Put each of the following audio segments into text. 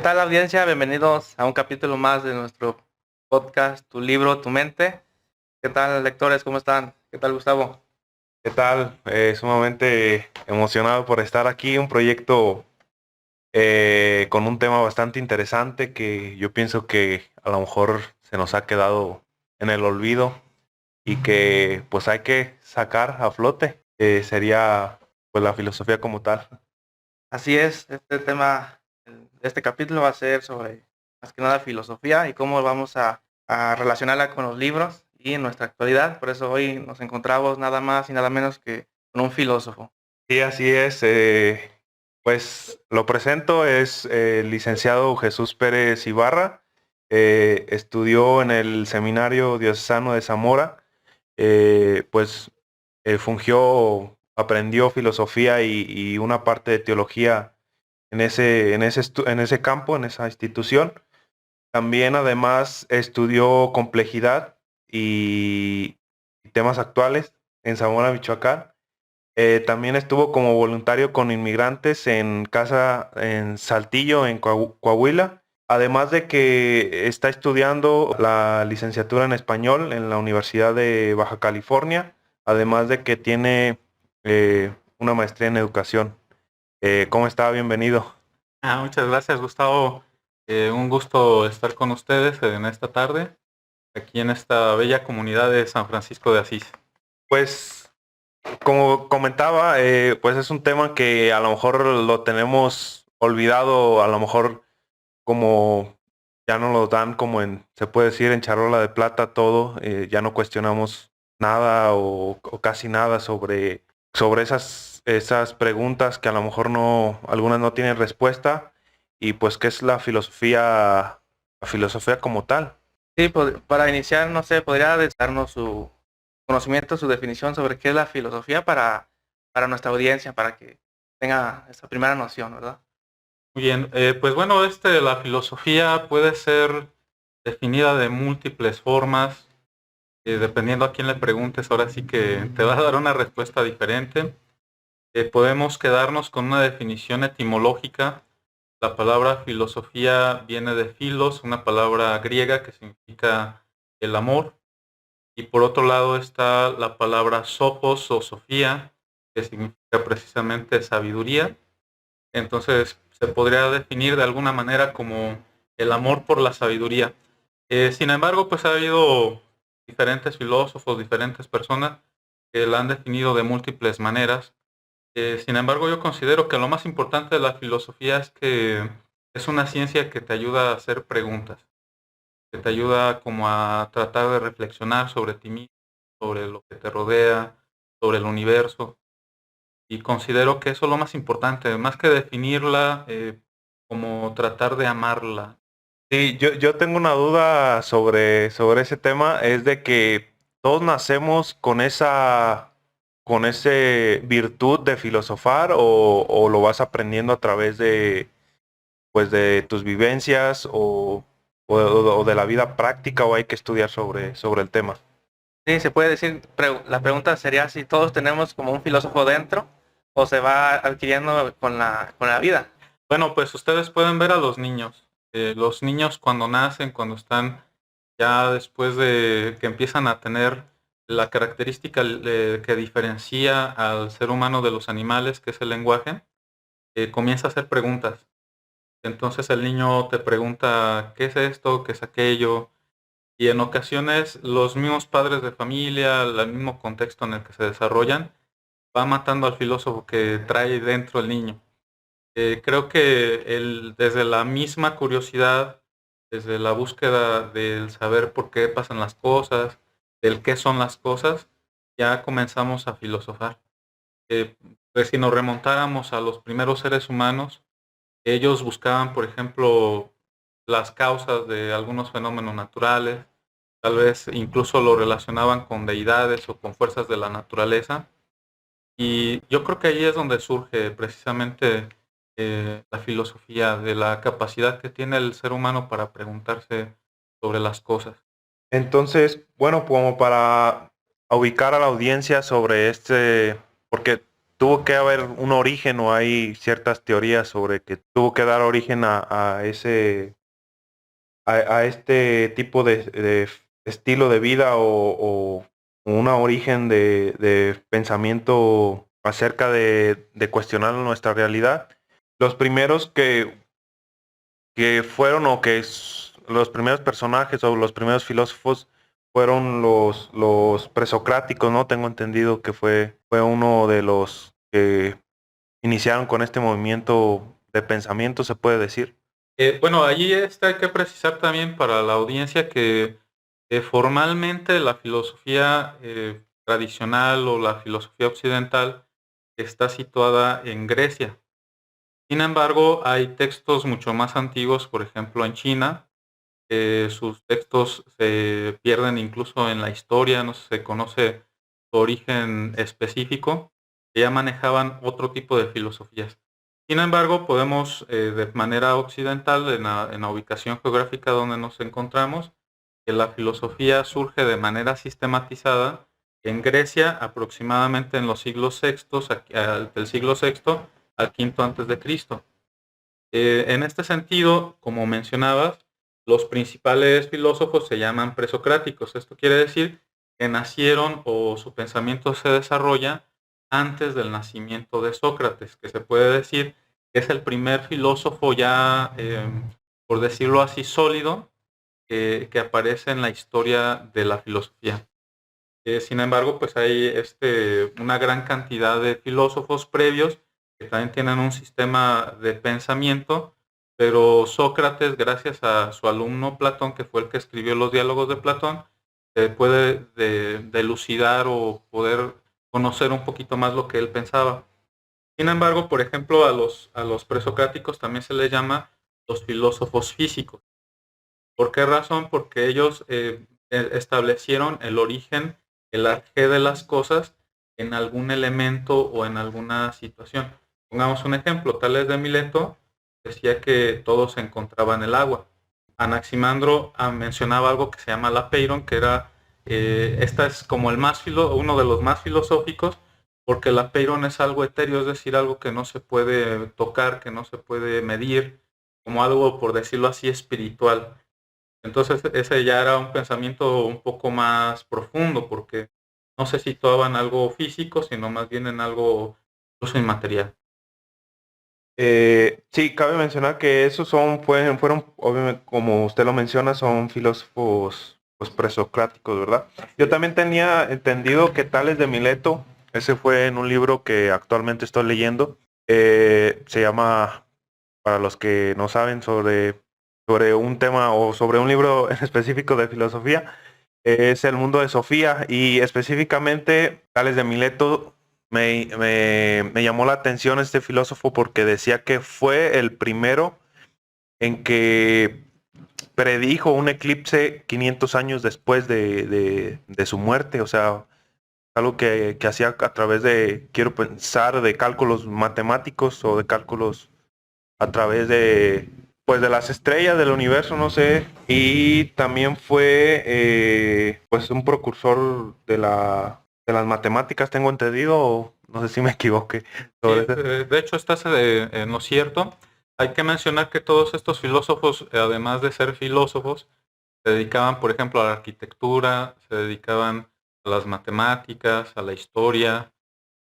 tal, audiencia? Bienvenidos a un capítulo más de nuestro podcast, Tu libro, tu mente. ¿Qué tal, lectores? ¿Cómo están? ¿Qué tal, Gustavo? ¿Qué tal? Sumamente emocionado por estar aquí, un proyecto con un tema bastante interesante que yo pienso que a lo mejor se nos ha quedado en el olvido y que pues hay que sacar a flote, sería pues la filosofía como tal. Así es, este tema, este capítulo va a ser sobre más que nada filosofía y cómo vamos a relacionarla con los libros y en nuestra actualidad. Por eso hoy nos encontramos nada más y nada menos que con un filósofo. Sí, así es. Pues lo presento, es el licenciado Jesús Pérez Ibarra. Estudió en el Seminario Diocesano de Zamora. Pues aprendió filosofía y una parte de teología en ese campo, en esa institución. También además estudió complejidad y temas actuales en Zamora, Michoacán. También estuvo como voluntario con inmigrantes en casa en Saltillo, en Coahuila. Además de que está estudiando la licenciatura en español en la Universidad de Baja California. Además de que tiene una maestría en educación. ¿Cómo está? Bienvenido. Muchas gracias, Gustavo. Un gusto estar con ustedes en esta tarde, aquí en esta bella comunidad de San Francisco de Asís. Pues como comentaba, pues es un tema que a lo mejor lo tenemos olvidado, a lo mejor como ya no lo dan como se puede decir, en charola de plata todo, ya no cuestionamos nada o casi nada sobre esas preguntas que a lo mejor algunas no tienen respuesta, y pues qué es la filosofía como tal. Sí, para iniciar, no sé, ¿podría darnos su conocimiento, su definición sobre qué es la filosofía para nuestra audiencia, para que tenga esa primera noción, ¿verdad? Muy bien, pues bueno, la filosofía puede ser definida de múltiples formas, dependiendo a quién le preguntes, ahora sí que te va a dar una respuesta diferente. Podemos quedarnos con una definición etimológica. La palabra filosofía viene de philos, una palabra griega que significa el amor. Y por otro lado está la palabra sophos o sofía, que significa precisamente sabiduría. Entonces se podría definir de alguna manera como el amor por la sabiduría. Sin embargo, pues ha habido diferentes filósofos, diferentes personas que la han definido de múltiples maneras. Sin embargo, yo considero que lo más importante de la filosofía es que es una ciencia que te ayuda a hacer preguntas, que te ayuda como a tratar de reflexionar sobre ti mismo, sobre lo que te rodea, sobre el universo. Y considero que eso es lo más importante, más que definirla, como tratar de amarla. Sí, yo tengo una duda sobre ese tema, es de que todos nacemos con ese virtud de filosofar, o lo vas aprendiendo a través pues de tus vivencias, o de la vida práctica, o hay que estudiar sobre el tema. Sí, se puede decir, la pregunta sería si todos tenemos como un filósofo dentro o se va adquiriendo con la vida. Bueno, pues ustedes pueden ver a los niños. Los niños cuando nacen, cuando están ya después de que empiezan a tener la característica que diferencia al ser humano de los animales, que es el lenguaje, comienza a hacer preguntas. Entonces el niño te pregunta, ¿qué es esto? ¿Qué es aquello? Y en ocasiones los mismos padres de familia, el mismo contexto en el que se desarrollan, va matando al filósofo que trae dentro el niño. Creo que desde la misma curiosidad, desde la búsqueda del saber por qué pasan las cosas, del qué son las cosas, ya comenzamos a filosofar. Pues si nos remontáramos a los primeros seres humanos, ellos buscaban, por ejemplo, las causas de algunos fenómenos naturales, tal vez incluso lo relacionaban con deidades o con fuerzas de la naturaleza. Y yo creo que ahí es donde surge precisamente la filosofía, de la capacidad que tiene el ser humano para preguntarse sobre las cosas. Entonces, bueno, como para ubicar a la audiencia sobre porque tuvo que haber un origen, o hay ciertas teorías sobre que tuvo que dar origen a este tipo de estilo de vida, o un origen de pensamiento acerca de cuestionar nuestra realidad. Los primeros que fueron, los primeros personajes o los primeros filósofos fueron los presocráticos, ¿no? Tengo entendido que fue uno de los que iniciaron con este movimiento de pensamiento, se puede decir. Bueno, allí hay que precisar también para la audiencia que formalmente la filosofía tradicional o la filosofía occidental está situada en Grecia. Sin embargo, hay textos mucho más antiguos, por ejemplo en China. Sus textos se pierden incluso en la historia, no se conoce su origen específico, que ya manejaban otro tipo de filosofías. Sin embargo, podemos de manera occidental, en la ubicación geográfica donde nos encontramos, que la filosofía surge de manera sistematizada en Grecia, aproximadamente en los siglos sextos, del siglo sexto al quinto antes de Cristo. En este sentido, como mencionabas, los principales filósofos se llaman presocráticos. Esto quiere decir que nacieron o su pensamiento se desarrolla antes del nacimiento de Sócrates, que se puede decir que es el primer filósofo ya, por decirlo así, sólido, que aparece en la historia de la filosofía. Sin embargo, pues hay una gran cantidad de filósofos previos que también tienen un sistema de pensamiento, pero Sócrates, gracias a su alumno Platón, que fue el que escribió los diálogos de Platón, puede delucidar o poder conocer un poquito más lo que él pensaba. Sin embargo, por ejemplo, a los presocráticos también se les llama los filósofos físicos. ¿Por qué razón? Porque ellos establecieron el origen, el arjé de las cosas en algún elemento o en alguna situación. Pongamos un ejemplo, Tales de Mileto decía que todo se encontraba en el agua. Anaximandro mencionaba algo que se llama la peiron, que era, esta es como uno de los más filosóficos, porque la peiron es algo etéreo, es decir, algo que no se puede tocar, que no se puede medir, como algo, por decirlo así, espiritual. Entonces ese ya era un pensamiento un poco más profundo, porque no se situaba en algo físico, sino más bien en algo incluso inmaterial. Sí, cabe mencionar que esos fueron, obviamente, como usted lo menciona, son filósofos pues, presocráticos, ¿verdad? Yo también tenía entendido que Tales de Mileto, ese fue en un libro que actualmente estoy leyendo, se llama, para los que no saben, sobre un tema o sobre un libro en específico de filosofía, es El mundo de Sofía, y específicamente Tales de Mileto me llamó la atención este filósofo porque decía que fue el primero en que predijo un eclipse 500 años después de su muerte. O sea, algo que hacía a través quiero pensar, de cálculos matemáticos o de cálculos a través pues de las estrellas del universo, no sé. Y también fue pues un precursor de las matemáticas, tengo entendido, o no sé si me equivoqué sobre eso. De hecho, estás en lo cierto. Hay que mencionar que todos estos filósofos, además de ser filósofos, se dedicaban, por ejemplo, a la arquitectura, se dedicaban a las matemáticas, a la historia.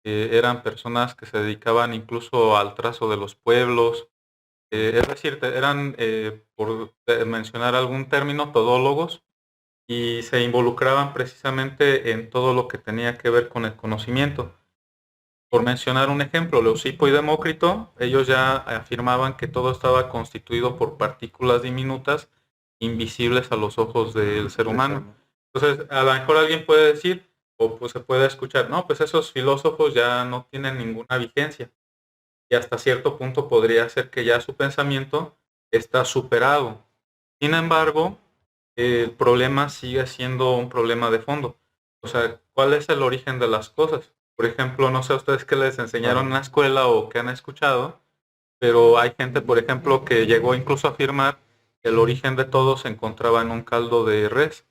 Eran personas que se dedicaban incluso al trazo de los pueblos. Es decir, eran, por mencionar algún término, todólogos, y se involucraban precisamente en todo lo que tenía que ver con el conocimiento. Por mencionar un ejemplo, Leucipo y Demócrito, ellos ya afirmaban que todo estaba constituido por partículas diminutas invisibles a los ojos del ser humano. Entonces, a lo mejor alguien puede decir, o pues se puede escuchar, no, pues esos filósofos ya no tienen ninguna vigencia. Y hasta cierto punto podría ser que ya su pensamiento está superado. Sin embargo, el problema sigue siendo un problema de fondo. O sea, ¿cuál es el origen de las cosas? Por ejemplo, no sé a ustedes qué les enseñaron en la escuela o qué han escuchado, pero hay gente, por ejemplo, que llegó incluso a afirmar que el origen de todo se encontraba en un caldo de res.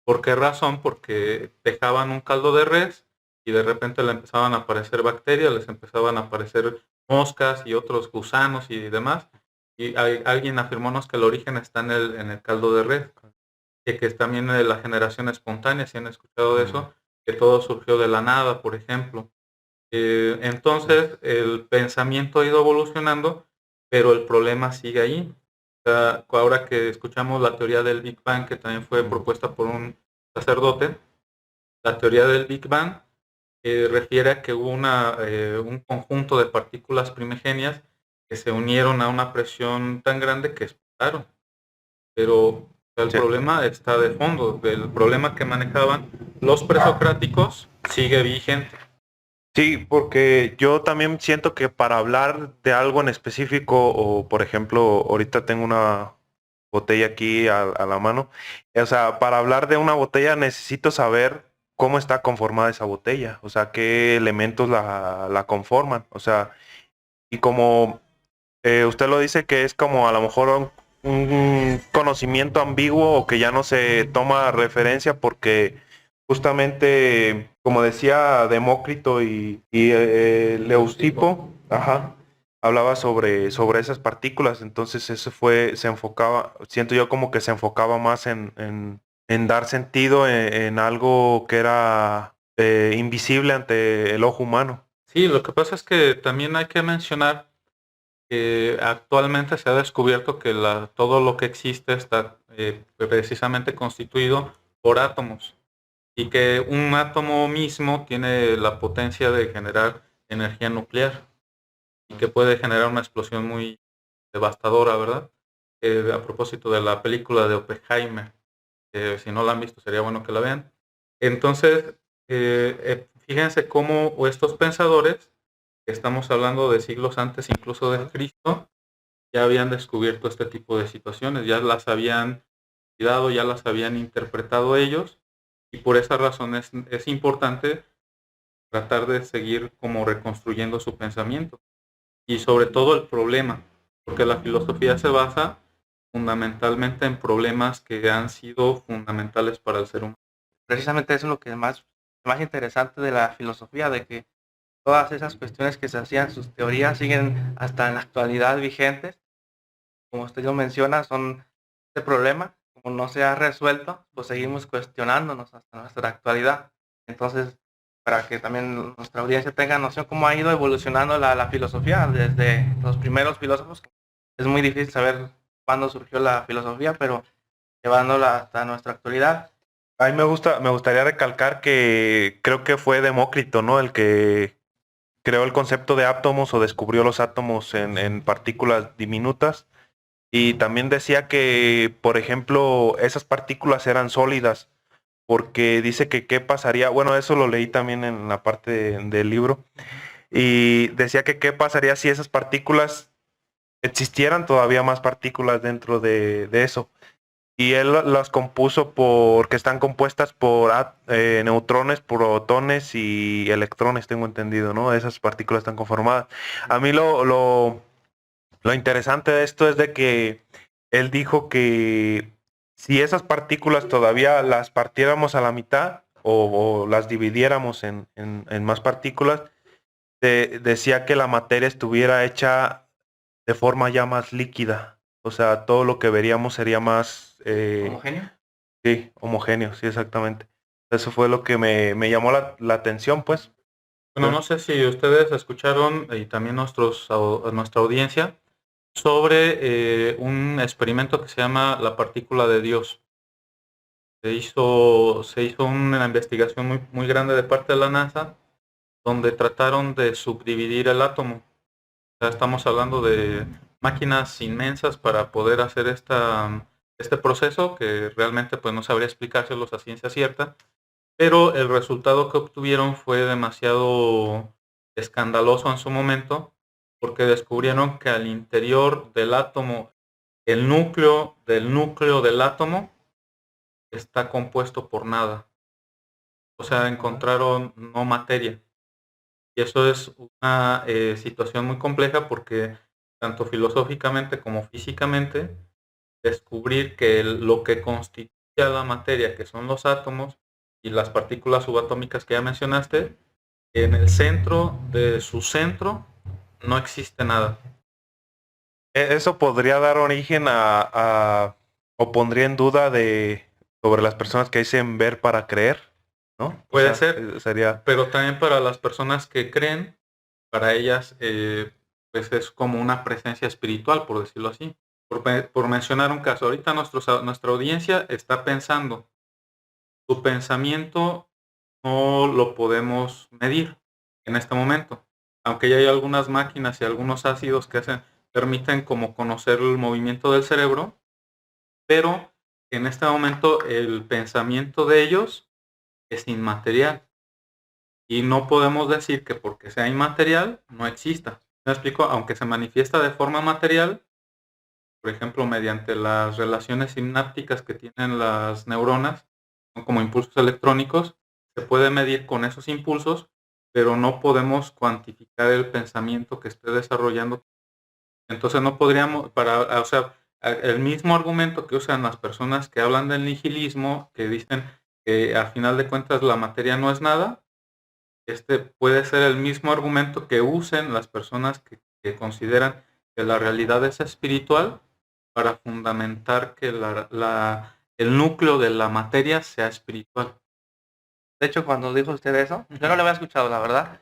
¿Por qué razón? Porque dejaban un caldo de res y de repente le empezaban a aparecer bacterias, les empezaban a aparecer moscas y otros gusanos y demás. Y alguien afirmónos que el origen está en el caldo de res, que es también de la generación espontánea, si han escuchado de eso, que todo surgió de la nada, por ejemplo. Entonces, el pensamiento ha ido evolucionando, pero el problema sigue ahí. O sea, ahora que escuchamos la teoría del Big Bang, que también fue propuesta por un sacerdote, la teoría del Big Bang refiere a que hubo un conjunto de partículas primigenias que se unieron a una presión tan grande que explotaron. Pero el Sí. problema está de fondo. El problema que manejaban los presocráticos sigue vigente. Sí, porque yo también siento que para hablar de algo en específico, o por ejemplo, ahorita tengo una botella aquí a la mano, o sea, para hablar de una botella necesito saber cómo está conformada esa botella, o sea, qué elementos la conforman, o sea, y como usted lo dice que es como a lo mejor un conocimiento ambiguo o que ya no se toma referencia porque justamente, como decía Demócrito y Leucipo, ajá, hablaba sobre esas partículas, entonces se enfocaba, siento yo como que se enfocaba más en dar sentido en algo que era invisible ante el ojo humano. Sí, lo que pasa es que también hay que mencionar que actualmente se ha descubierto que todo lo que existe está precisamente constituido por átomos y que un átomo mismo tiene la potencia de generar energía nuclear y que puede generar una explosión muy devastadora, ¿verdad? A propósito de la película de Oppenheimer, si no la han visto sería bueno que la vean. Entonces, fíjense cómo estos pensadores, que estamos hablando de siglos antes incluso de Cristo, ya habían descubierto este tipo de situaciones, ya las habían cuidado, ya las habían interpretado ellos, y por esa razón es importante tratar de seguir como reconstruyendo su pensamiento. Y sobre todo el problema, porque la filosofía se basa fundamentalmente en problemas que han sido fundamentales para el ser humano. Precisamente eso es lo que más interesante de la filosofía, de que todas esas cuestiones que se hacían, sus teorías siguen hasta en la actualidad vigentes. Como usted lo menciona, son este problema, como no se ha resuelto, pues seguimos cuestionándonos hasta nuestra actualidad. Entonces, para que también nuestra audiencia tenga noción cómo ha ido evolucionando la filosofía desde los primeros filósofos. Es muy difícil saber cuándo surgió la filosofía, pero llevándola hasta nuestra actualidad. A mí me gustaría recalcar que creo que fue Demócrito, ¿no? El que creó el concepto de átomos o descubrió los átomos en partículas diminutas. Y también decía que, por ejemplo, esas partículas eran sólidas, porque dice que qué pasaría, bueno, eso lo leí también en la parte del libro, y decía que qué pasaría si esas partículas existieran todavía más partículas dentro de eso. Y él las compuso porque están compuestas por neutrones, protones y electrones, tengo entendido, ¿no? Esas partículas están conformadas. A mí lo interesante de esto es de que él dijo que si esas partículas todavía las partiéramos a la mitad o las dividiéramos en más partículas, decía que la materia estuviera hecha de forma ya más líquida. O sea, todo lo que veríamos sería más... ¿Homogéneo? Sí, homogéneo, sí, exactamente. Eso fue lo que me llamó la atención, pues. Bueno, no sé si ustedes escucharon y también nuestra audiencia sobre un experimento que se llama la partícula de Dios. Se hizo una investigación muy grande de parte de la NASA donde trataron de subdividir el átomo. O sea, estamos hablando de máquinas inmensas para poder hacer este proceso que realmente pues no sabría explicárselos a ciencia cierta, pero el resultado que obtuvieron fue demasiado escandaloso en su momento porque descubrieron que al interior del átomo, el núcleo del átomo está compuesto por nada. O sea, encontraron no materia. Y eso es una situación muy compleja porque tanto filosóficamente como físicamente, descubrir que lo que constituye a la materia, que son los átomos y las partículas subatómicas que ya mencionaste, en el centro de su centro no existe nada. Eso podría dar origen o pondría en duda sobre las personas que dicen ver para creer, ¿no? Puede ser, sería... pero también para las personas que creen, para ellas pues es como una presencia espiritual, por decirlo así. Por mencionar un caso, ahorita nuestra audiencia está pensando. Su pensamiento no lo podemos medir en este momento, aunque ya hay algunas máquinas y algunos ácidos que permiten como conocer el movimiento del cerebro, pero en este momento el pensamiento de ellos es inmaterial y no podemos decir que porque sea inmaterial no exista. ¿Me explico? Aunque se manifiesta de forma material, por ejemplo, mediante las relaciones sinápticas que tienen las neuronas, son como impulsos electrónicos, se puede medir con esos impulsos, pero no podemos cuantificar el pensamiento que esté desarrollando. Entonces no podríamos, o sea, el mismo argumento que usan las personas que hablan del nihilismo, que dicen que al final de cuentas la materia no es nada, este puede ser el mismo argumento que usen las personas que consideran que la realidad es espiritual para fundamentar que el núcleo de la materia sea espiritual. De hecho, cuando dijo usted eso, yo no lo había escuchado, la verdad,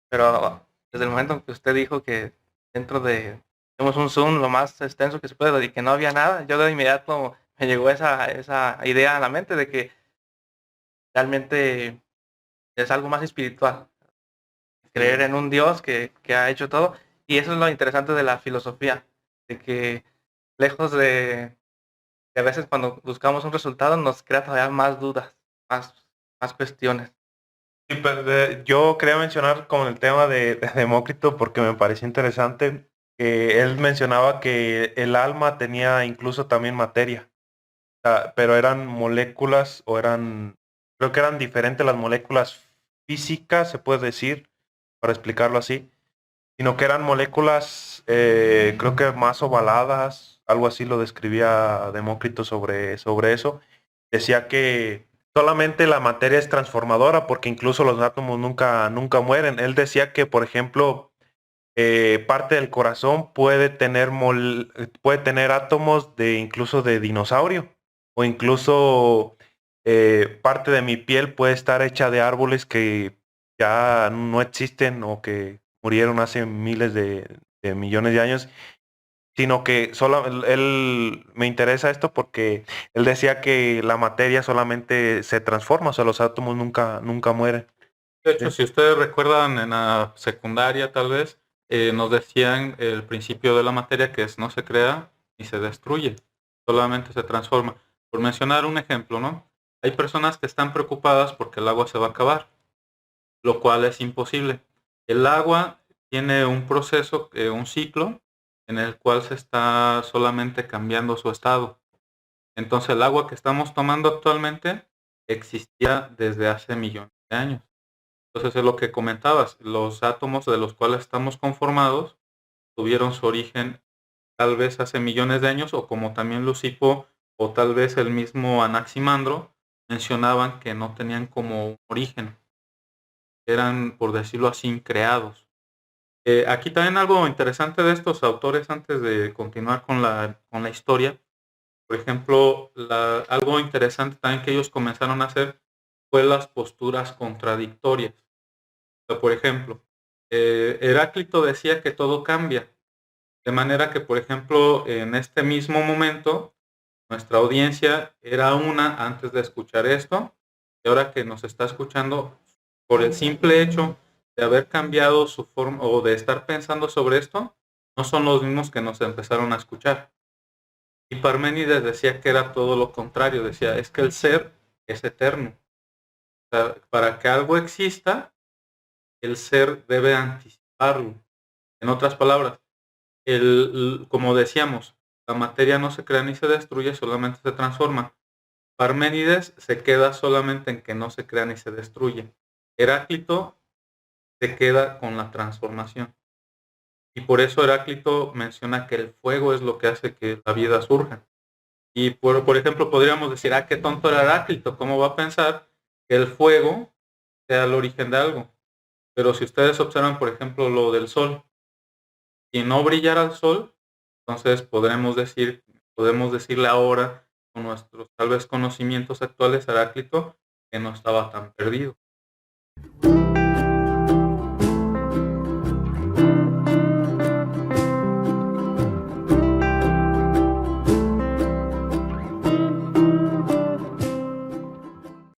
pero desde el momento en que usted dijo que dentro de, tenemos un Zoom lo más extenso que se puede y que no había nada, yo de inmediato me llegó esa idea a la mente de que realmente es algo más espiritual, creer en un Dios que ha hecho todo, y eso es lo interesante de la filosofía, de que lejos de que a veces cuando buscamos un resultado nos crea todavía más dudas, más cuestiones. Sí, pero yo quería mencionar con el tema de Demócrito porque me pareció interesante que él mencionaba que el alma tenía incluso también materia, pero eran moléculas creo que eran diferentes las moléculas físicas, se puede decir, para explicarlo así, sino que eran moléculas creo que más ovaladas, algo así lo describía Demócrito sobre eso. Decía que solamente la materia es transformadora porque incluso los átomos nunca mueren. Él decía que, por ejemplo, parte del corazón puede tener átomos incluso de dinosaurio o incluso parte de mi piel puede estar hecha de árboles que ya no existen o que murieron hace miles de millones de años, sino que solo él me interesa esto porque él decía que la materia solamente se transforma, o sea, los átomos nunca mueren. De hecho, si ustedes recuerdan en la secundaria tal vez, nos decían el principio de la materia que es no se crea ni se destruye, solamente se transforma. Por mencionar un ejemplo, ¿no? Hay personas que están preocupadas porque el agua se va a acabar, lo cual es imposible. El agua tiene un proceso, un ciclo, en el cual se está solamente cambiando su estado. Entonces el agua que estamos tomando actualmente existía desde hace millones de años. Entonces es lo que comentabas, los átomos de los cuales estamos conformados tuvieron su origen tal vez hace millones de años o como también Lucipo o tal vez el mismo Anaximandro mencionaban que no tenían como un origen, eran por decirlo así creados. Aquí también algo interesante de estos autores antes de continuar con la historia, por ejemplo, algo interesante también que ellos comenzaron a hacer fue las posturas contradictorias. O sea, por ejemplo, Heráclito decía que todo cambia, de manera que, por ejemplo, en este mismo momento, nuestra audiencia era una antes de escuchar esto, y ahora que nos está escuchando, por el simple hecho de haber cambiado su forma o de estar pensando sobre esto, no son los mismos que nos empezaron a escuchar. Y Parménides decía que era todo lo contrario, decía, es que el ser es eterno. O sea, para que algo exista, el ser debe anticiparlo. En otras palabras, como decíamos, la materia no se crea ni se destruye, solamente se transforma. Parménides se queda solamente en que no se crea ni se destruye. Heráclito se queda con la transformación. Y por eso Heráclito menciona que el fuego es lo que hace que la vida surja. Y por ejemplo, podríamos decir, qué tonto era Heráclito, ¿cómo va a pensar que el fuego sea el origen de algo? Pero si ustedes observan, por ejemplo, lo del sol, si no brillara el sol, entonces podemos decirle ahora, con nuestros tal vez conocimientos actuales, a Heráclito, que no estaba tan perdido.